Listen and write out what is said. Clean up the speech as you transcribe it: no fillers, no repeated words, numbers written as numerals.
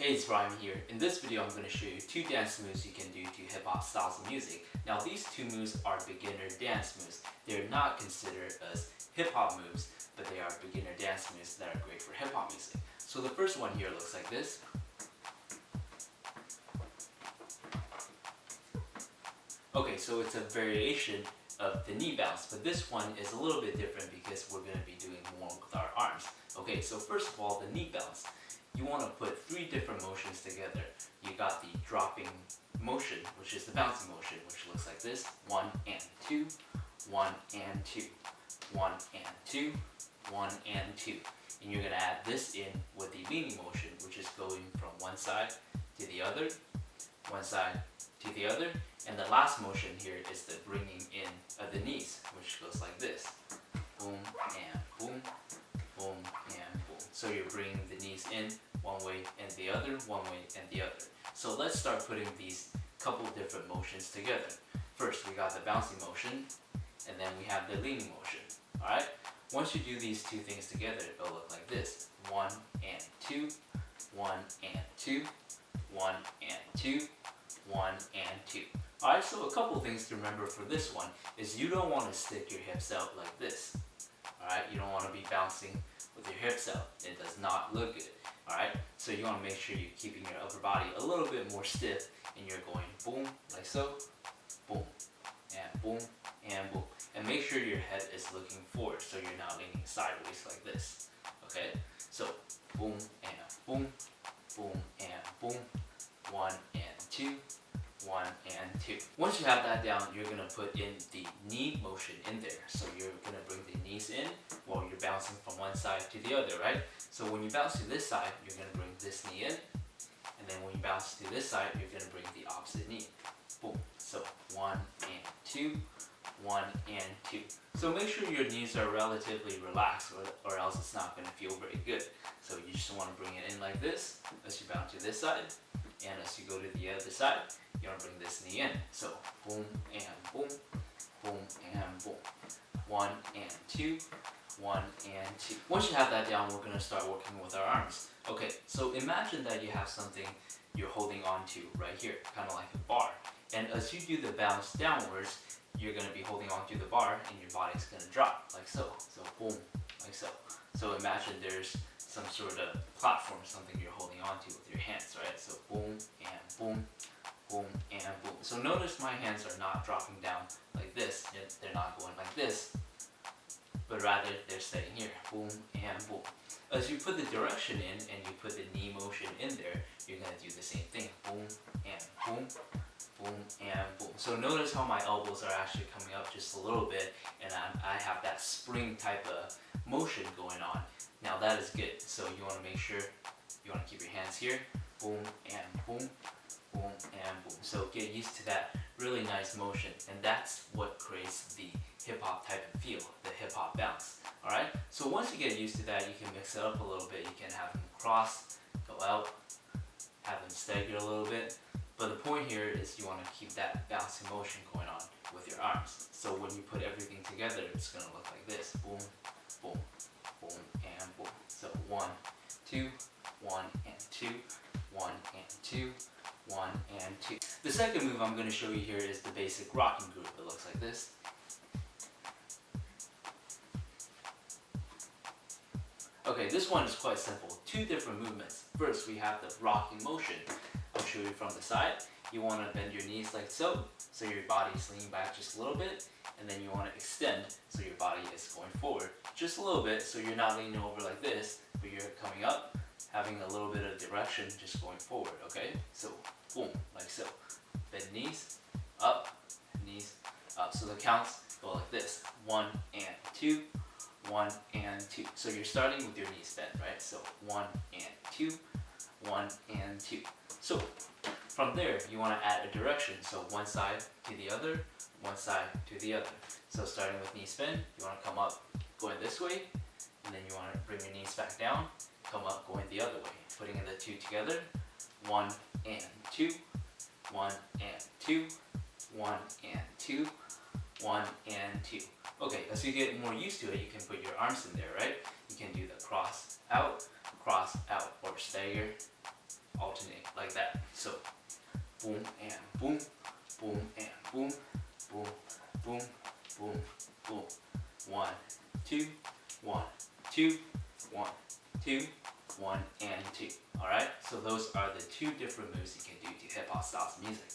Hey, it's Ryan here. In this video, I'm going to show you two dance moves you can do to hip-hop styles of music. Now, these two moves are beginner dance moves. They're not considered as hip-hop moves, but they are beginner dance moves that are great for hip-hop music. So the first one here looks like this. Okay, so it's a variation of the knee bounce, but this one is a little bit different because we're going to be doing more with our arms. Okay, so first of all, the knee bounce. You want to put three different motions together. You got the dropping motion, which is the bouncing motion, which looks like this. 1 and 2, 1 and 2, 1 and 2, 1 and 2. And you're going to add this in with the leaning motion, which is going from one side to the other, one side to the other. And the last motion here is the bringing in of the knees, which goes like this. Boom and boom, boom and boom. So you're bringing the knees in one way and the other, one way and the other. So let's start putting these couple different motions together. First, we got the bouncing motion, and then we have the leaning motion. Alright? Once you do these two things together, it'll look like this. 1 and 2, 1 and 2, 1 and 2, 1 and 2. Alright, so a couple things to remember for this one is you don't want to stick your hips out like this. Alright, you don't want to be bouncing with your hips out. It does not look good. Alright, so you want to make sure you're keeping your upper body a little bit more stiff and you're going boom, like so, boom, and boom, and boom. And make sure your head is looking forward so you're not leaning sideways like this. Okay, so boom and boom, boom and boom, 1 and 2, 1 and 2. Once you have that down, you're going to put in the knee motion in there. So you're going to bring the knees in while you're bouncing from one side to the other, right? So when you bounce to this side, you're going to bring this knee in. And then when you bounce to this side, you're going to bring the opposite knee. Boom. So 1 and 2, 1 and 2. So make sure your knees are relatively relaxed or else it's not going to feel very good. So you just want to bring it in like this as you bounce to this side. And as you go to the other side, you want to bring this knee in. So boom and boom, boom and boom. 1 and 2, 1 and 2. Once you have that down, we're going to start working with our arms. Okay, so imagine that you have something you're holding on to right here, kind of like a bar. And as you do the bounce downwards, you're going to be holding on to the bar and your body's going to drop like so. So boom, like so. So imagine there's some sort of platform, something you're holding on to with your hands, right? So boom and boom, boom and boom. So notice my hands are not dropping down like this. They're not going like this, but rather they're staying here, boom and boom. As you put the direction in and you put the knee motion in there, you're going to do the same thing, boom and boom, boom and boom. So notice how my elbows are actually coming up just a little bit, and I have that spring type of motion going on. Now that is good. So you want to make sure you want to keep your hands here, boom and boom, boom and boom. So get used to that really nice motion, and that's what creates the hip-hop type of feel, the hip-hop bounce. Alright, so once you get used to that, you can mix it up a little bit. You can have them cross, go out, have them stagger a little bit. But the point here is you want to keep that bouncing motion going on with your arms. So when you put everything together, it's going to look like this, boom, boom, boom and boom. So 1, 2, 1 and 2, 1 and 2, 1 and 2. The second move I'm going to show you here is the basic rocking group. It looks like this. Okay, this one is quite simple. Two different movements. First, we have the rocking motion. I'll show you from the side. You want to bend your knees like so your body is leaning back just a little bit, and then you want to extend so your body is going forward just a little bit, so you're not leaning over like this, but you're coming up, having a little bit of direction, just going forward, okay? So, boom, like so. Bend knees, up, knees, up. So the counts go like this, 1 and 2, 1 and 2. So you're starting with your knees bent, right? So 1 and 2, 1 and 2. So from there, you want to add a direction. So one side to the other, one side to the other. So starting with knees bent, you want to come up going this way, and then you want to bring your knees back down, come up going the other way. Putting the two together, 1 and 2, 1 and 2, 1 and 2, 1 and 2. Okay, as you get more used to it, you can put your arms in there, right? You can do the cross out, or stagger, alternate like that. So boom and boom, boom and boom, boom, boom, boom, boom. 1, 2, 1, 2, 1, 2, 1, and 2. Alright? So those are the two different moves you can do to hip hop styles music.